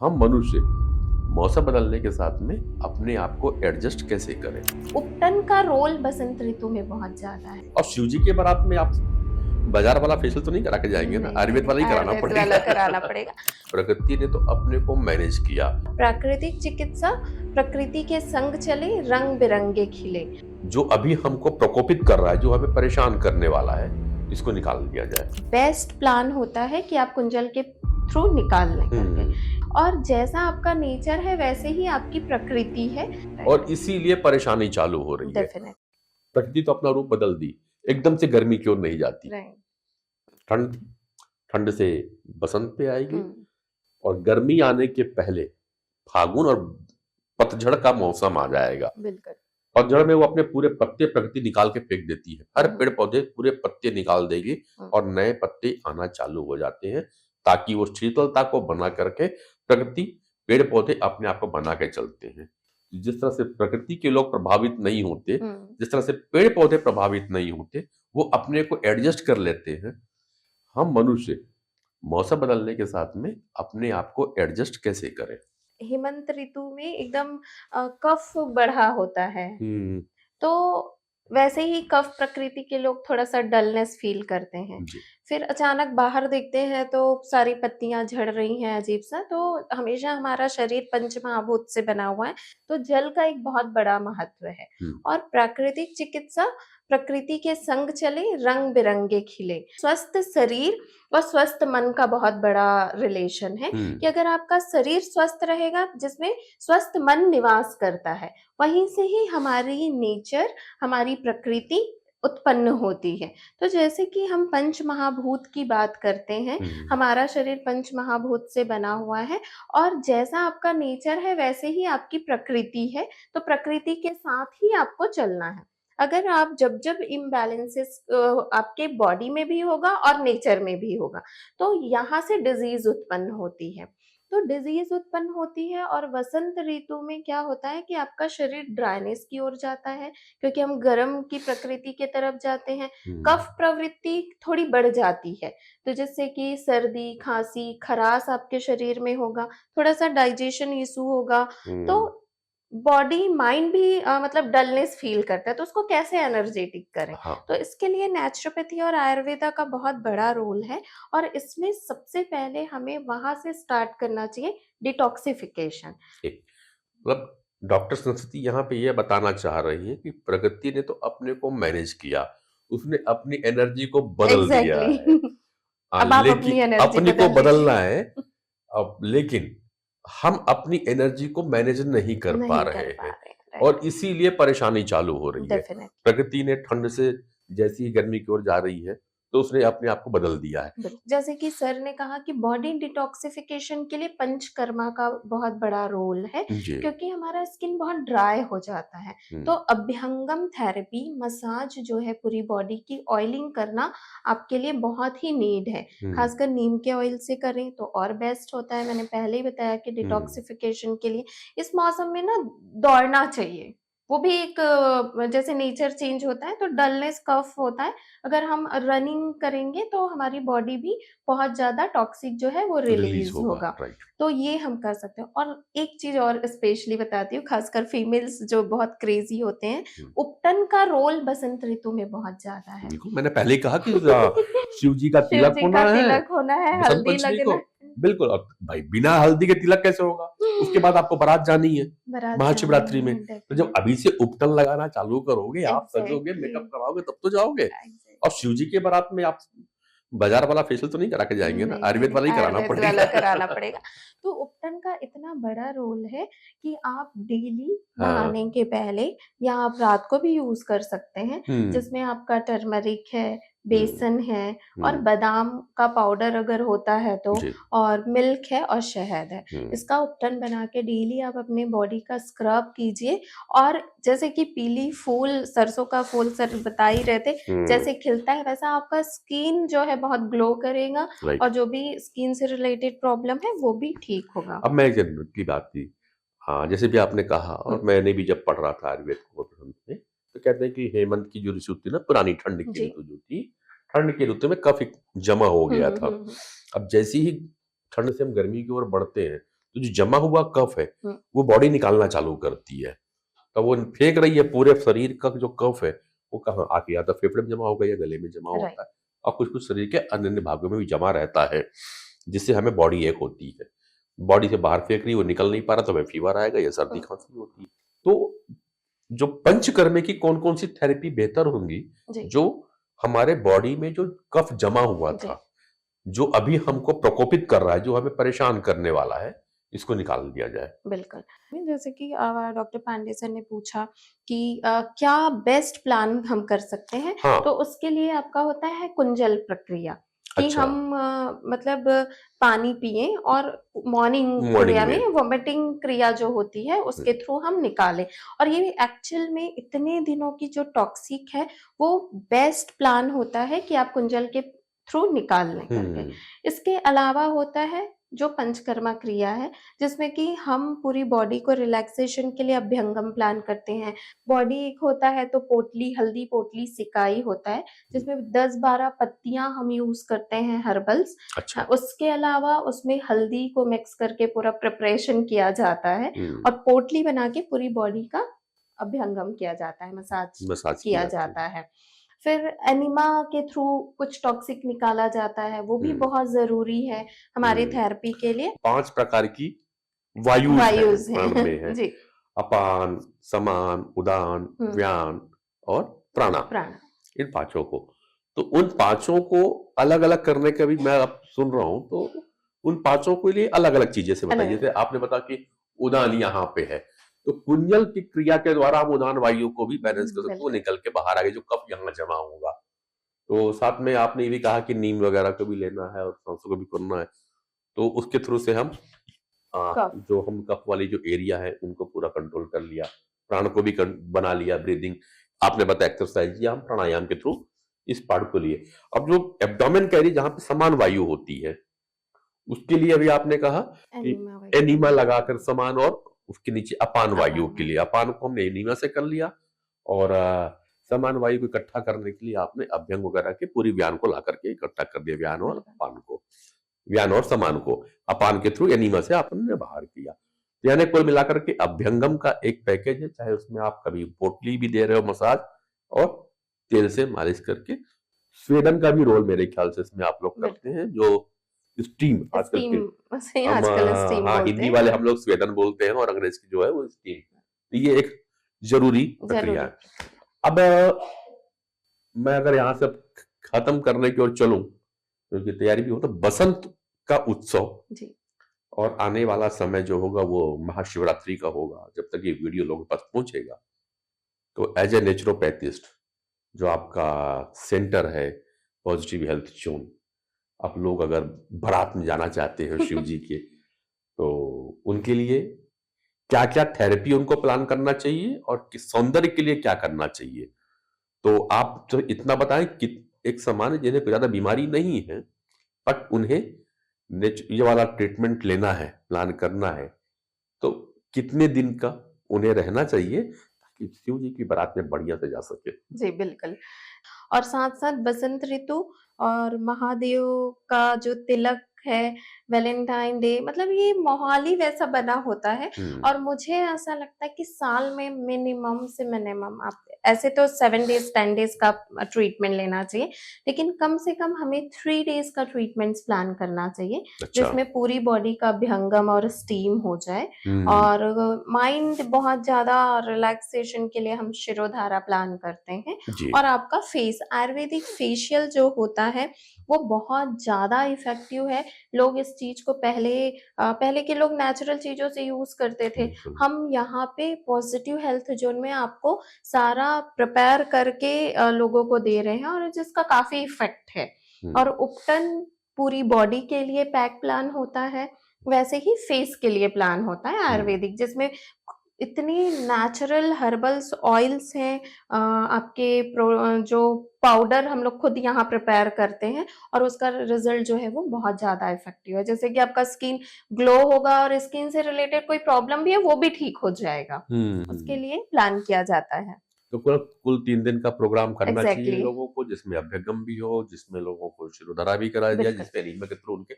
हम मनुष्य मौसम बदलने के साथ में अपने आप को एडजस्ट कैसे करें। उपटन का रोल बसंत ऋतु में बहुत ज्यादा है। और शिव जी के बारात में आप बाजार वाला फेशियल तो नहीं करा के जाएंगे ना, नहीं आयुर्वेद नहीं, वाला ही कराना आयुर्वेद पड़ेगा। वाला कराना पड़ेगा। प्रकृति ने तो अपने को मैनेज किया। प्राकृतिक चिकित्सा प्रकृति के संग चले, रंग बिरंगे खिले। जो अभी हमको प्रकोपित कर रहा है, जो हमें परेशान करने वाला है, इसको निकाल दिया जाए। बेस्ट प्लान होता है कि आप कुंजल के थ्रू निकाल लें करके। और जैसा आपका नेचर है वैसे ही आपकी प्रकृति है। और इसीलिए परेशानी चालू हो रही है। डेफिनेट। प्रकृति तो अपना रूप बदल दी, एकदम से गर्मी क्यों नहीं जाती। राइट। ठंड ठंड से बसंत पे आएगी, और गर्मी आने के पहले फागुन और पतझड़ का मौसम आ जाएगा। बिल्कुल। पतझड़ में वो अपने पूरे पत्ते प्रकृति निकाल के फेंक देती है। हर पेड़ पौधे पूरे पत्ते निकाल देगी और नए पत्ते आना चालू हो जाते हैं, ताकि वो शीतलता को बना करके प्रकृति पेड़ पौधे अपने आप को बना के चलते हैं। जिस तरह से प्रकृति के लोग प्रभावित नहीं होते, जिस तरह से पेड़ पौधे प्रभावित नहीं होते, वो अपने को एडजस्ट कर लेते हैं। हम मनुष्य मौसम बदलने के साथ में अपने आप को एडजस्ट कैसे करें। हेमंत ऋतु में एकदम कफ बढ़ा होता है। तो वैसे ही कफ प्रकृति के लोग थोड़ा सा डलनेस फील करते हैं। फिर अचानक बाहर देखते हैं तो सारी पत्तियां झड़ रही हैं अजीब सा। तो हमेशा हमारा शरीर पंच महाभूत से बना हुआ है, तो जल का एक बहुत बड़ा महत्व है। और प्राकृतिक चिकित्सा प्रकृति के संग चले, रंग बिरंगे खिले। स्वस्थ शरीर और स्वस्थ मन का बहुत बड़ा रिलेशन है कि अगर आपका शरीर स्वस्थ रहेगा, जिसमें स्वस्थ मन निवास करता है, वहीं से ही हमारी नेचर, हमारी प्रकृति उत्पन्न होती है। तो जैसे कि हम पंच महाभूत की बात करते हैं, हमारा शरीर पंच महाभूत से बना हुआ है, और जैसा आपका नेचर है वैसे ही आपकी प्रकृति है। तो प्रकृति के साथ ही आपको चलना है। अगर आप जब जब इम्बैलेंसेस आपके बॉडी में भी होगा और नेचर में भी होगा, तो यहाँ से डिजीज उत्पन्न होती है। तो डिजीज उत्पन्न होती है, और वसंत ऋतु में क्या होता है कि आपका शरीर ड्राइनेस की ओर जाता है, क्योंकि हम गर्म की प्रकृति के तरफ जाते हैं। कफ प्रवृत्ति थोड़ी बढ़ जाती है, तो जिससे कि सर्दी, खांसी, खराश आपके शरीर में होगा, थोड़ा सा डाइजेशन इशू होगा। तो बॉडी माइंड भी मतलब डलनेस फील करता है। तो उसको कैसे एनर्जेटिक करें। तो इसके लिए नेचुरोपैथी और आयुर्वेदा का बहुत बड़ा रोल है, और इसमें सबसे पहले हमें वहां से स्टार्ट करना चाहिए, डिटॉक्सिफिकेशन। मतलब डॉक्टर संस्कृति यहाँ पे यह बताना चाह रही है कि प्रकृति ने तो अपने को मैनेज किया, उसने अपनी एनर्जी को बदल दिया है। अब आप अपनी एनर्जी अपनी को बदलना है अब, लेकिन हम अपनी एनर्जी को मैनेज नहीं कर पा रहे हैं, और इसीलिए परेशानी चालू हो रही है। प्रकृति ने ठंड से जैसी ही गर्मी की ओर जा रही है, तो उसने अपने आप को बदल दिया है। जैसे कि सर ने कहा कि बॉडी डिटॉक्सिफिकेशन के लिए पंचकर्मा का बहुत बड़ा रोल है, क्योंकि हमारा स्किन बहुत ड्राई हो जाता है। तो अभ्यंगम थेरेपी, मसाज जो है पूरी बॉडी की, ऑयलिंग करना आपके लिए बहुत ही नीड है। खासकर नीम के ऑयल से करें तो और बेस्ट होता है। मैंने पहले ही बताया कि डिटॉक्सिफिकेशन के लिए इस मौसम में ना दौड़ना चाहिए। वो भी एक, जैसे नेचर चेंज होता है तो डलनेस, कफ होता है, अगर हम रनिंग करेंगे तो हमारी बॉडी भी बहुत ज्यादा टॉक्सिक जो है वो रिलीज होगा। तो ये हम कर सकते हैं। और एक चीज और स्पेशली बताती हूँ, खासकर फीमेल्स जो बहुत क्रेजी होते हैं, उपटन का रोल बसंत ऋतु में बहुत ज्यादा है। मैंने पहले ही कहा कि शिव जी का तिलक होना है, हल्दी लगना। बिल्कुल। और भाई बिना हल्दी के तिलक कैसे होगा? उसके बाद आपको बारात जानी है महाशिवरात्रि में। तो जब अभी से उपटन लगाना चालू करोगे, आप सजोगे, मेकअप कराओगे, तब तो जाओगे। और शिव जी के बारात में आप बाजार वाला फेशियल तो नहीं करा के जाएंगे ना, आयुर्वेद वाला ही कराना पड़ेगा। तो उपटन का इतना बड़ा रोल है कि आप डेली नहाने के पहले, या आप रात को भी यूज कर सकते हैं, जिसमें आपका टर्मरिक है, बेसन है, और बादाम का पाउडर अगर होता है तो, और मिल्क है, और शहद है। इसका उपटन बना के डेली आप अपने बॉडी का स्क्रब कीजिए। और जैसे कि पीली फूल, सरसों का फूल सर बता ही रहे थे, जैसे खिलता है वैसा आपका स्किन जो है बहुत ग्लो करेगा, और जो भी स्किन से रिलेटेड प्रॉब्लम है वो भी ठीक होगा। अब मैं की बात थी, हाँ, जैसे भी आपने कहा, और मैंने भी जब पढ़ रहा था आयुर्वेद को में, तो कहते हैं कि हेमंत की जो ऋतु थी ना, पुरानी ठंड की ऋतु जो थी, ठंड की ऋतु में कफ जमा हो गया था। अब जैसी ही ठंड से हम गर्मी की ओर बढ़ते हैं, तो जो जमा हुआ कफ है वो बॉडी निकालना चालू करती है। तो वो फेंक रही है पूरे शरीर का जो कफ है वो कहाँ आके या तो फेफड़े में जमा होगा या गले में जमा होता है, और कुछ कुछ शरीर के अन्य अन्य भागों में भी जमा रहता है, जिससे हमें बॉडी एक होती है। बॉडी से बाहर फेंक रही, वो निकल नहीं पा रहा तो हमें फीवर आएगा या सर्दी खांसी होती है। तो जो पंचकर्म की कौन कौन सी थेरेपी बेहतर होंगी, जो हमारे बॉडी में जो कफ जमा हुआ था, जो अभी हमको प्रकोपित कर रहा है, जो हमें परेशान करने वाला है, इसको निकाल दिया जाए। बिल्कुल। जैसे कि डॉक्टर पांडे सर ने पूछा कि क्या बेस्ट प्लान हम कर सकते हैं? हाँ। तो उसके लिए आपका होता है कुंजल प्रक्रिया कि अच्छा। हम मतलब पानी पिएं और मॉर्निंग क्रिया में वोमिटिंग क्रिया जो होती है उसके थ्रू हम निकालें, और ये एक्चुअल में इतने दिनों की जो टॉक्सिक है वो बेस्ट प्लान होता है कि आप कुंजल के थ्रू निकाल लें करके। इसके अलावा होता है जो पंचकर्मा क्रिया है, जिसमें कि हम पूरी बॉडी को रिलैक्सेशन के लिए अभ्यंगम प्लान करते हैं। बॉडी एक होता है तो पोटली, हल्दी पोटली सिकाई होता है, जिसमें 10-12 पत्तियां हम यूज करते हैं हर्बल्स। अच्छा। उसके अलावा उसमें हल्दी को मिक्स करके पूरा प्रिपरेशन किया जाता है और पोटली बना के पूरी बॉडी का अभ्यंगम किया जाता है, मसाज किया जाता है। फिर एनिमा के थ्रू कुछ टॉक्सिक निकाला जाता है, वो भी बहुत जरूरी है हमारी थेरेपी के लिए। 5 प्रकार की वायुज हैं। जी। अपान, समान, उदान, व्यान और प्राणा। इन पांचों को, तो उन पांचों को अलग अलग करने का भी मैं अब सुन रहा हूं, तो उन पांचों के लिए अलग अलग चीजें से बताइए। जैसे आपने बताया कि उदान यहाँ पे है, तो कुंजल की क्रिया के द्वारा हम उदान वायु को भी बैलेंस कर सकते हैं, वो निकल के बाहर आ गए जो कफ यहाँ जमा होगा। तो साथ में आपने ये भी कहा कि नीम वगैरह को भी लेना है और सांसों को भी करना है, तो उसके थ्रू से हम जो हम कफ वाली जो एरिया है उनको पूरा कंट्रोल कर लिया, प्राण को भी बना लिया, ब्रीदिंग आपने बताया, एक्सरसाइज या हम प्राणायाम के थ्रू इस पार्ट को लिए। अब जो एब्डोमेन कैरी जहां पे समान वायु होती है, उसके लिए अभी आपने कहा कि एनीमा लगाकर समान, और उसके नीचे अपान वायु के लिए अपान को हमने एनीमा से कर लिया, और समान वायु को इकट्ठा करने के लिए आपने अभ्यंग वगैरह के पूरी व्यान को ला करके इकट्ठा कर दिया, व्यान और अपान को, व्यान और समान को अपान के थ्रू एनीमा से आपने बाहर किया। यानी कुल मिलाकर के अभ्यंगम का एक पैकेज है, चाहे उसमें आप कभी पोटली भी दे रहे हो मसाज और तेल से मालिश करके। स्वेदन का भी रोल मेरे ख्याल से इसमें आप लोग करते हैं, जो स्टीम आजकल हिंदी वाले हम लोग स्वेदन बोलते हैं और अंग्रेज की जो है वो स्टीम, तो ये एक जरूरी प्रक्रिया है। अब मैं अगर यहाँ से खत्म करने की ओर चलूं, क्योंकि तैयारी भी हो, तो बसंत का उत्सव जी। और आने वाला समय जो होगा वो महाशिवरात्रि का होगा। जब तक ये वीडियो लोगों के पास पहुंचेगा, तो एज ए नेचुरोपैथिस्ट जो आपका सेंटर है पॉजिटिव हेल्थ जोन, आप लोग अगर बारात में जाना चाहते हैं शिव जी के, तो उनके लिए क्या क्या थेरेपी उनको प्लान करना चाहिए और सौंदर्य के लिए क्या करना चाहिए? तो आप तो इतना बताएं कि एक सामान्य जिन्हें कोई ज्यादा बीमारी नहीं है, बट उन्हें ये वाला ट्रीटमेंट लेना है, प्लान करना है, तो कितने दिन का उन्हें रहना चाहिए ताकि शिव जी की बारात में बढ़िया से जा सके? जी बिल्कुल। और साथ साथ बसंत ऋतु और महादेव का जो तिलक है, वैलेंटाइन डे, मतलब ये माहौल ही वैसा बना होता है। और मुझे ऐसा लगता है कि साल में मिनिमम से मिनिमम आप ऐसे तो 7 डेज 10 डेज का ट्रीटमेंट लेना चाहिए, लेकिन कम से कम हमें 3 डेज का ट्रीटमेंट प्लान करना चाहिए। अच्छा। जिसमें पूरी बॉडी का अभ्यंगम और स्टीम हो जाए, और माइंड बहुत ज्यादा रिलैक्सेशन के लिए हम शिरोधारा प्लान करते हैं। और आपका फेस, आयुर्वेदिक फेशियल जो होता है वो बहुत ज्यादा इफेक्टिव है। लोग इस चीज को पहले के लोग नेचुरल चीजों से यूज करते थे, हम यहाँ पे पॉजिटिव हेल्थ जोन में आपको सारा प्रिपेयर करके लोगों को दे रहे हैं, और जिसका काफी इफेक्ट है। और उपटन पूरी बॉडी के लिए पैक प्लान होता है, वैसे ही फेस के लिए प्लान होता है आयुर्वेदिक, जिसमें इतनी नेचुरल हर्बल्स ऑयल्स हैं, आपके जो पाउडर हम लोग खुद यहाँ प्रिपेयर करते हैं, और उसका रिजल्ट जो है वो बहुत ज्यादा इफेक्टिव है। जैसे कि आपका स्किन ग्लो होगा और स्किन से रिलेटेड कोई प्रॉब्लम भी है वो भी ठीक हो जाएगा, उसके लिए प्लान किया जाता है। तो कुल 3 दिन का प्रोग्राम करना चाहिए लोगों को, जिसमें अभ्यंगम भी हो, जिसमें लोगों को शिरोधारा भी कराया जाए, जिसमें एनीमा के थ्रू उनके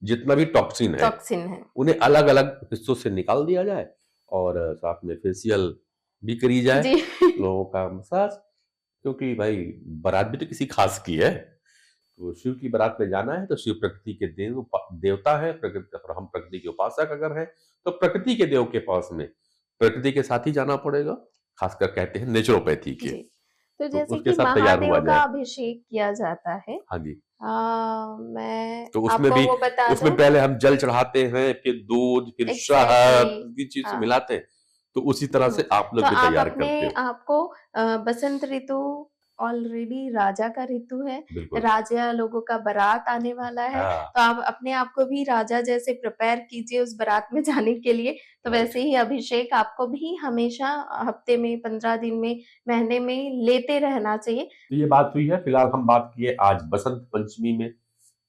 जितना भी टॉक्सिन है उन्हें अलग अलग हिस्सों से निकाल दिया जाए और साथ में फेशियल भी करी जाए, लोगों का मसाज, क्योंकि भाई बारात भी तो किसी खास की है। तो शिव की बारात में जाना है तो शिव प्रकृति के देवता है, प्रकृति, और हम प्रकृति के उपासक अगर हैं तो प्रकृति के देव के पास में प्रकृति के साथ ही जाना पड़ेगा, खासकर कहते हैं नेचुरोपैथी के। तो जैसे कि महादेव का अभिषेक किया जाता है, हाँ जी, मैं तो उसमें भी उसमें पहले हम जल चढ़ाते हैं, फिर दूध, फिर शहद की चीज से मिलाते हैं, तो उसी तरह से आप लोग भी तैयार करते हैं। आपको बसंत ऋतु ऑलरेडी राजा का ऋतु है, राजा लोगों का बारात आने वाला है, तो आप अपने आप को भी राजा जैसे प्रिपेयर कीजिए उस बारात में जाने के लिए। तो वैसे ही अभिषेक आपको भी हमेशा हफ्ते में, 15 दिन में, महीने में लेते रहना चाहिए। तो ये बात हुई है। फिलहाल हम बात किए आज बसंत पंचमी में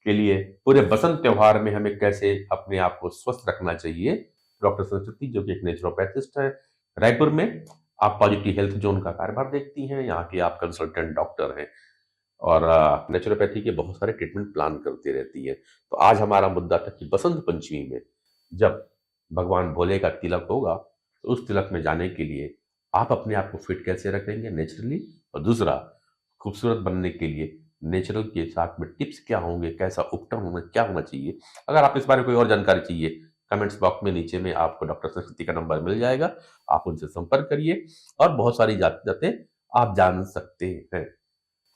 के लिए, पूरे बसंत त्योहार में हमें कैसे अपने आप को स्वस्थ रखना चाहिए। डॉक्टर सरस्वती जो कि एक नेचुरोपैथिस्ट है रायपुर में, आप पॉजिटिव हेल्थ जोन का कार्यभार देखती हैं, यहाँ की आप कंसल्टेंट डॉक्टर हैं और नेचुरोपैथी के बहुत सारे ट्रीटमेंट प्लान करती रहती है। तो आज हमारा मुद्दा था कि बसंत पंचमी में जब भगवान भोले का तिलक होगा तो उस तिलक में जाने के लिए आप अपने आप को फिट कैसे रखेंगे नेचुरली, और दूसरा खूबसूरत बनने के लिए नेचुरल के साथ में टिप्स क्या होंगे, कैसा उपटन होना, क्या होना चाहिए। अगर आप इस बारे में कोई और जानकारी चाहिए, कमेंट्स बॉक्स में नीचे में आपको डॉक्टर सरस्वती का नंबर मिल जाएगा, आप उनसे संपर्क करिए और बहुत सारी बातें आप जान सकते हैं।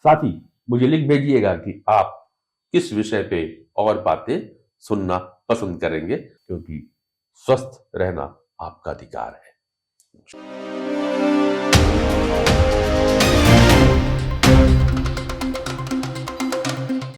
साथ ही मुझे लिख भेजिएगा कि आप किस विषय पे और बातें सुनना पसंद करेंगे, क्योंकि स्वस्थ रहना आपका अधिकार है।